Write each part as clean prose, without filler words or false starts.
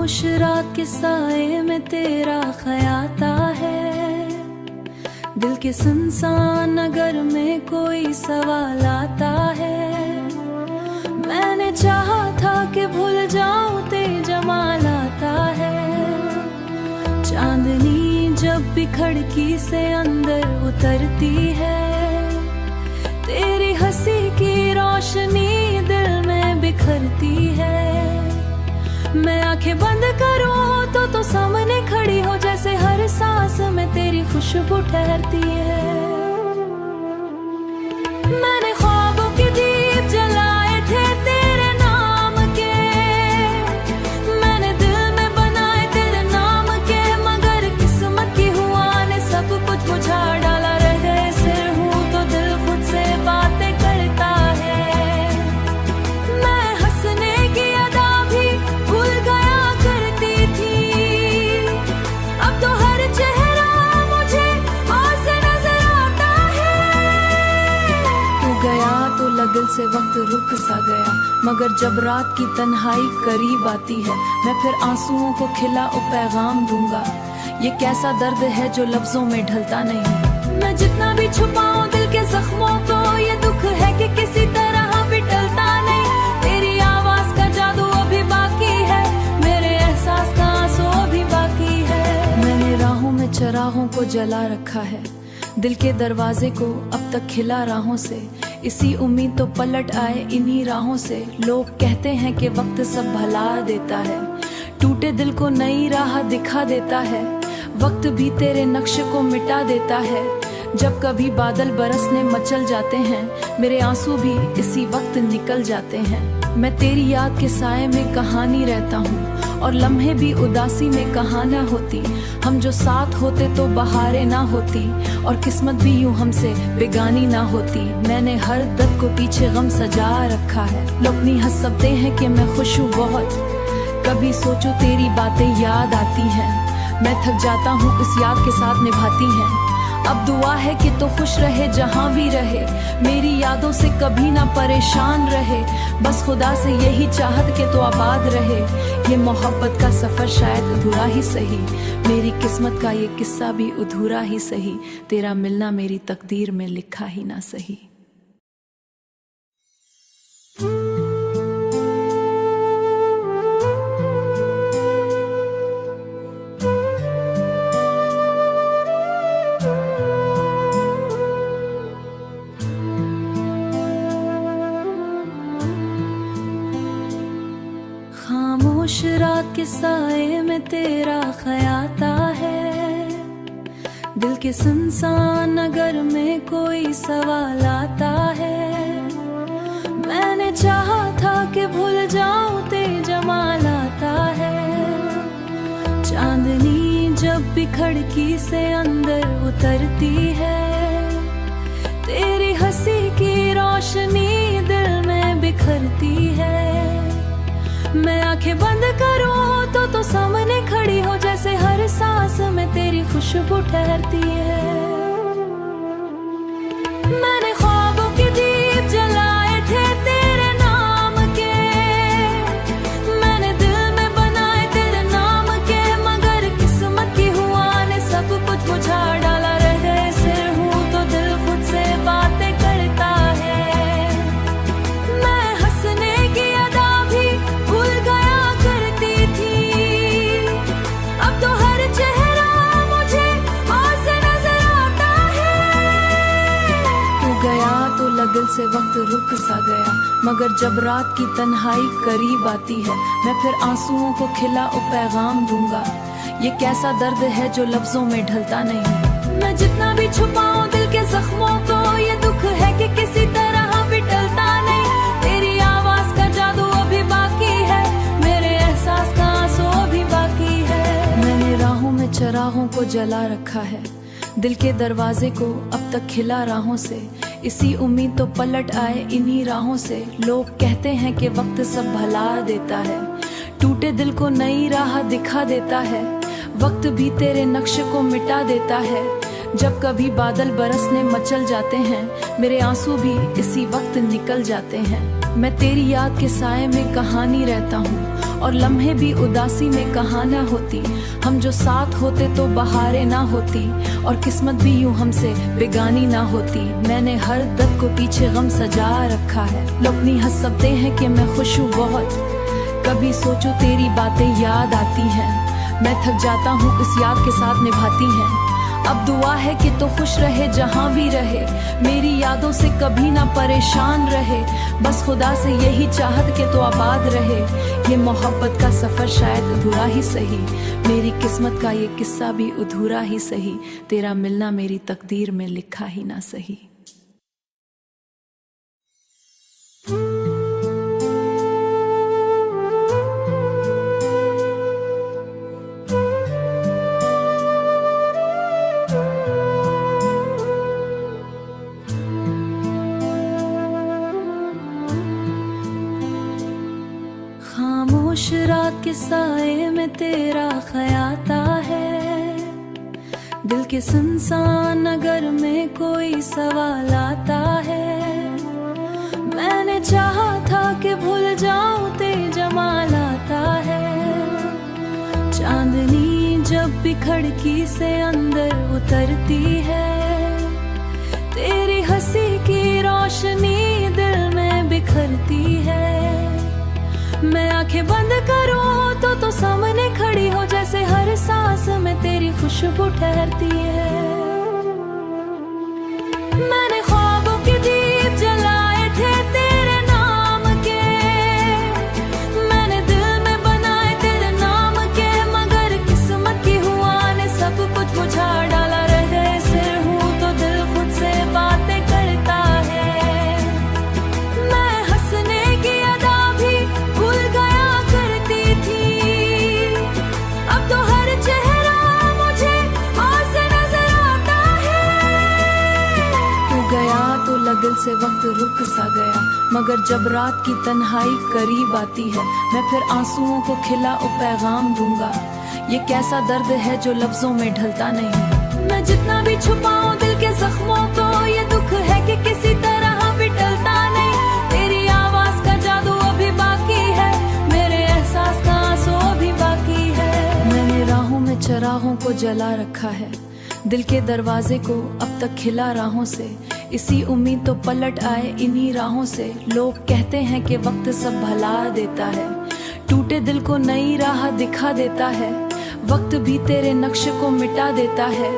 खामोश रात के साए में तेरा ख्याता है। दिल के सुनसान नगर में कोई सवाल आता है। मैंने चाहा था कि भूल जाऊं तेरे जमाल आता है। चांदनी जब भी खिड़की से अंदर उतरती है, तेरी हंसी की रोशनी दिल में बिखरती है। मैं आंखें बंद करूं तो सामने खड़ी हो, जैसे हर सांस में तेरी खुशबू ठहरती है। मैंने ख्वाबों के दीप जलाए थे तेरे नाम के, मैंने दिल में बनाए तेरे नाम के, मगर किस्मत की हुआ ने सब कुछ बुझा डाला। रह गए सिर हूँ तो दिल खुद से बातें करता है। मैं हंसने की अदा भी भूल गया करती थी, अब तो हर चेहरा मुझे और से नजर आता है। तू गया तो लगल से वक्त रुक सा गया, मगर जब रात की तन्हाई करीब आती है, मैं फिर आंसुओं को खिला और पैगाम दूंगा। ये कैसा दर्द है जो लफ्जों में ढलता नहीं। मैं जितना भी छुपाऊं दिल के जख्मों को, ये दुख है कि किसी तरह भी टलता नहीं। तेरी आवाज का जादू अभी बाकी है, मेरे एहसास का आंसू अभी बाकी है। मैंने राहों में चराहों को जला रखा है, दिल के दरवाजे को अब तक खिला राहों से। इसी उम्मीद तो पलट आए इन्हीं राहों से। लोग कहते हैं कि वक्त सब भला देता है, टूटे दिल को नई राह दिखा देता है। वक्त भी तेरे नक्श को मिटा देता है। जब कभी बादल बरसने मचल जाते हैं, मेरे आंसू भी इसी वक्त निकल जाते हैं। मैं तेरी याद के साए में कहानी रहता हूँ, और लम्हे भी उदासी में कहाँ ना होती। हम जो साथ होते तो बहारें ना होती, और किस्मत भी यूं हमसे बेगानी ना होती। मैंने हर दर्द को पीछे गम सजा रखा है। लोग नहीं हंस सकते हैं कि मैं खुश हूँ बहुत, कभी सोचो तेरी बातें याद आती हैं। मैं थक जाता हूँ इस याद के साथ निभाती हैं। अब दुआ है कि तो खुश रहे जहाँ भी रहे, मेरी यादों से कभी ना परेशान रहे। बस खुदा से यही चाहत कि तो आबाद रहे। ये मोहब्बत का सफर शायद अधूरा ही सही, मेरी किस्मत का ये किस्सा भी अधूरा ही सही। तेरा मिलना मेरी तकदीर में लिखा ही ना सही। खामोश रात के साए में तेरा ख्याता है। दिल के सुनसान नगर में कोई सवाल आता है। मैंने चाहा था कि भूल जाऊं तेरे जमाल आता है। चांदनी जब भी खिड़की से अंदर उतरती है, तेरी हंसी की रोशनी दिल में बिखरती है। मैं आंखें बंद करूं तो सामने खड़ी हो, जैसे हर सांस में तेरी खुशबू ठहरती है। मैंने ख्वाबों के दीप जलाए थे तेरे नाम के, मैंने दिल में बनाए तेरे नाम के, मगर किस्मत की हुआ ने सब कुछ बुझा डाला। रह गए सिर हूँ तो दिल खुद से बातें करता है। मैं हंसने की अदा भी भूल गया करती थी, अब तो हर चेहरा मुझे और से नजर आता है। तू गया तो लगल से वक्त रुक सा गया, मगर जब रात की तन्हाई करीब आती है, मैं फिर आंसुओं को खिला और पैगाम दूंगा। ये कैसा दर्द है जो लफ्जों में ढलता नहीं। मैं जितना भी छुपाऊं दिल के जख्मों को, ये दुख है कि किसी तरह भी टलता नहीं। तेरी आवाज का जादू अभी बाकी है, मेरे एहसास का आंसू अभी बाकी है। मैंने राहों में चराहों को जला रखा है, दिल के दरवाजे को अब तक खिला राहों से। इसी उम्मीद तो पलट आए इन्हीं राहों से। लोग कहते हैं कि वक्त सब भला देता है, टूटे दिल को नई राह दिखा देता है। वक्त भी तेरे नक्श को मिटा देता है। जब कभी बादल बरसने मचल जाते हैं, मेरे आंसू भी इसी वक्त निकल जाते हैं। मैं तेरी याद के साए में कहानी रहता हूँ, और लम्हे भी उदासी में कहाँ ना होती। हम जो साथ होते तो बहारें ना होती, और किस्मत भी यूं हमसे बेगानी ना होती। मैंने हर दर्द को पीछे गम सजा रखा है। लोग नहीं हंस सकते हैं कि मैं खुश हूँ बहुत, कभी सोचो तेरी बातें याद आती हैं। मैं थक जाता हूँ इस याद के साथ निभाती हैं। अब दुआ है कि तो खुश रहे जहाँ भी रहे, मेरी यादों से कभी ना परेशान रहे। बस खुदा से यही चाहत कि तो आबाद रहे। ये मोहब्बत का सफर शायद अधूरा ही सही, मेरी किस्मत का ये किस्सा भी अधूरा ही सही। तेरा मिलना मेरी तकदीर में लिखा ही ना सही। खामोश रात के साए में तेरा ख्याता है, दिल के सुनसान नगर में कोई सवाल आता है। मैंने चाहा था कि भूल जाऊं तेरे जमाल आता है। चांदनी जब भी खिड़की से अंदर उतरती है, तेरी हंसी की रोशनी दिल में बिखरती है। मैं आंखें बंद करूं तो सामने खड़ी हो, जैसे हर सांस में तेरी खुशबू ठहरती है। मैंने ख्वाबों के दीप जलाए थे तेरे नाम के, मैंने दिल में बनाए तेरे नाम के, मगर किस्मत की हुआ ने सब कुछ बुझा डाला। रह गए सिर हूं तो दिल खुद से बातें करता है। मैं हंसने की अदा भी भूल गया करती थी, अब तो हर चेहरा मुझे ऐसे नजर आता है। तू गया तो लगन से वक्त रुक सा गया, मगर जब रात की तन्हाई करीब आती है, मैं फिर आंसुओं को खिला और पैगाम दूंगा। ये कैसा दर्द है जो लफ्जों में ढलता नहीं। मैं जितना भी छुपाऊं दिल के जख्मों को, ये दुख है कि किसी तरह भी टलता नहीं। तेरी आवाज का जादू अभी बाकी है, मेरे एहसास का आंसू अभी बाकी है। मैंने राहों में चरागों को जला रखा है, दिल के दरवाजे को अब तक खिला राहों से। इसी उम्मीद तो पलट आए इन्हीं राहों से। लोग कहते हैं कि वक्त सब भला देता है, टूटे दिल को नई राह दिखा देता है। वक्त भी तेरे नक्श को मिटा देता है।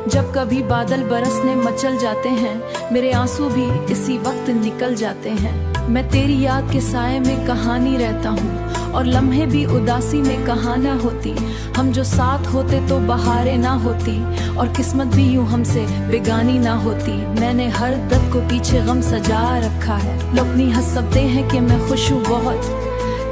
जब कभी बादल बरसने मचल जाते हैं, मेरे आंसू भी इसी वक्त निकल जाते हैं। मैं तेरी याद के साए में कहानी रहता हूँ, और लम्हे भी उदासी में कहाँ ना होती। हम जो साथ होते तो बहारें ना होती, और किस्मत भी यूं हमसे बेगानी ना होती। मैंने हर दर्द को पीछे गम सजा रखा है। लोग नहीं हंस सकते हैं कि मैं खुश हूँ बहुत,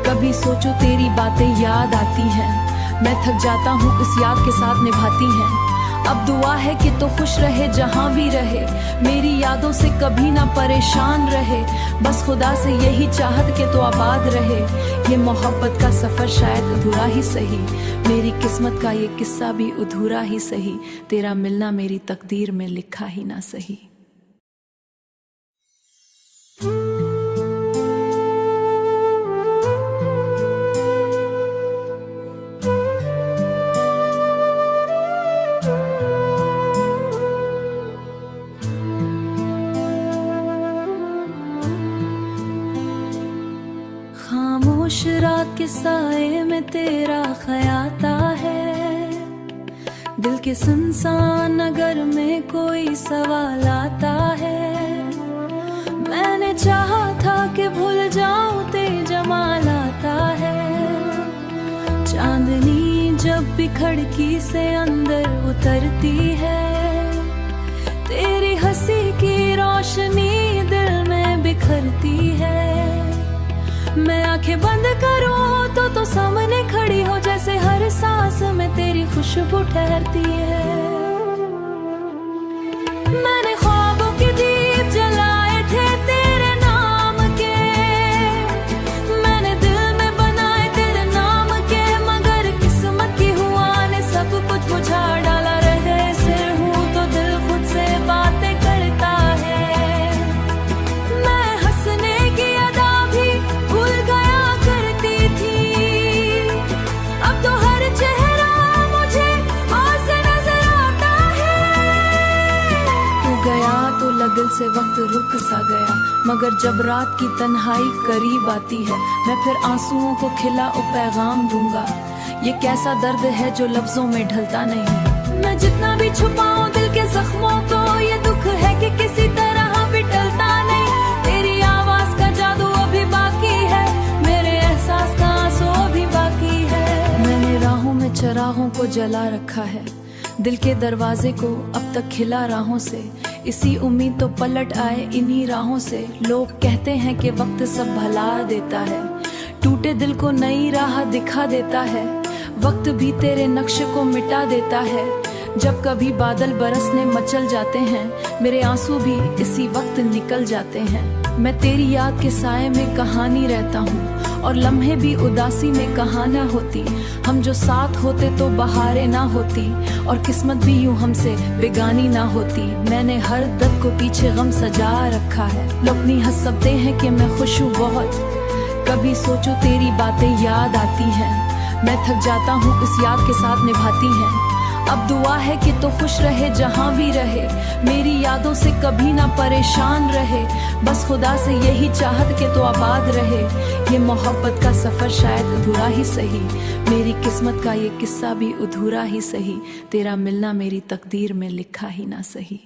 कभी सोचो तेरी बातें याद आती हैं। मैं थक जाता हूँ इस याद के साथ निभाती हैं। अब दुआ है कि तो खुश रहे जहाँ भी रहे, मेरी यादों से कभी ना परेशान रहे। बस खुदा से यही चाहत कि तो आबाद रहे। ये मोहब्बत का सफर शायद अधूरा ही सही, मेरी किस्मत का ये किस्सा भी अधूरा ही सही। तेरा मिलना मेरी तकदीर में लिखा ही ना सही। खामोश रात के साए में तेरा ख्याता है, दिल के सुनसान नगर में कोई सवाल आता है। मैंने चाहा था कि भूल जाऊं तेरे जमाल आता है। चांदनी जब भी खिड़की से अंदर उतरती है, तेरी हंसी की रोशनी दिल में बिखरती है। मैं आंखें बंद करूं तो सामने खड़ी हो, जैसे हर सांस में तेरी खुशबू ठहरती है। मैंने ख्वाबों के दीप जलाए थे तेरे नाम के, मैंने दिल में बनाए तेरे नाम के, मगर किस्मत की हुआ ने सब कुछ बुझा डाला। रह गए सिर हूं तो दिल खुद से बातें करता है। मैं हंसने की अदा भी भूल गया करती थी, मगर जब रात की तन्हाई करीब आती है, मैं फिर आंसुओं को खिला और पैगाम दूंगा। ये कैसा दर्द है जो लफ्जों में ढलता नहीं। मैं जितना भी छुपाऊं दिल के जख्मों को, ये दुख है कि किसी तरह भी टलता नहीं। तेरी आवाज का जादू अभी बाकी है, मेरे एहसास का आंसू अभी बाकी है। मैंने राहों में चरागों को जला रखा है, दिल के दरवाजे को अब तक खिला राहों से। इसी उम्मीद तो पलट आए इन्हीं राहों से। लोग कहते हैं कि वक्त सब भला देता है, टूटे दिल को नई राह दिखा देता है। वक्त भी तेरे नक्शे को मिटा देता है। जब कभी बादल बरसने मचल जाते हैं, मेरे आंसू भी इसी वक्त निकल जाते हैं। मैं तेरी याद के साए में कहानी रहता हूँ, और लम्हे भी उदासी में कहाँ ना होती। हम जो साथ होते तो बहारें ना होती, और किस्मत भी यूं हमसे बेगानी ना होती। मैंने हर दर्द को पीछे गम सजा रखा है। लोग नहीं हंस सकते हैं कि मैं खुश हूँ बहुत, कभी सोचो तेरी बातें याद आती हैं। मैं थक जाता हूँ इस याद के साथ निभाती हैं। अब दुआ है कि तो खुश रहे जहाँ भी रहे, मेरी यादों से कभी ना परेशान रहे। बस खुदा से यही चाहत कि तो आबाद रहे। ये मोहब्बत का सफर शायद अधूरा ही सही, मेरी किस्मत का ये किस्सा भी अधूरा ही सही। तेरा मिलना मेरी तकदीर में लिखा ही ना सही।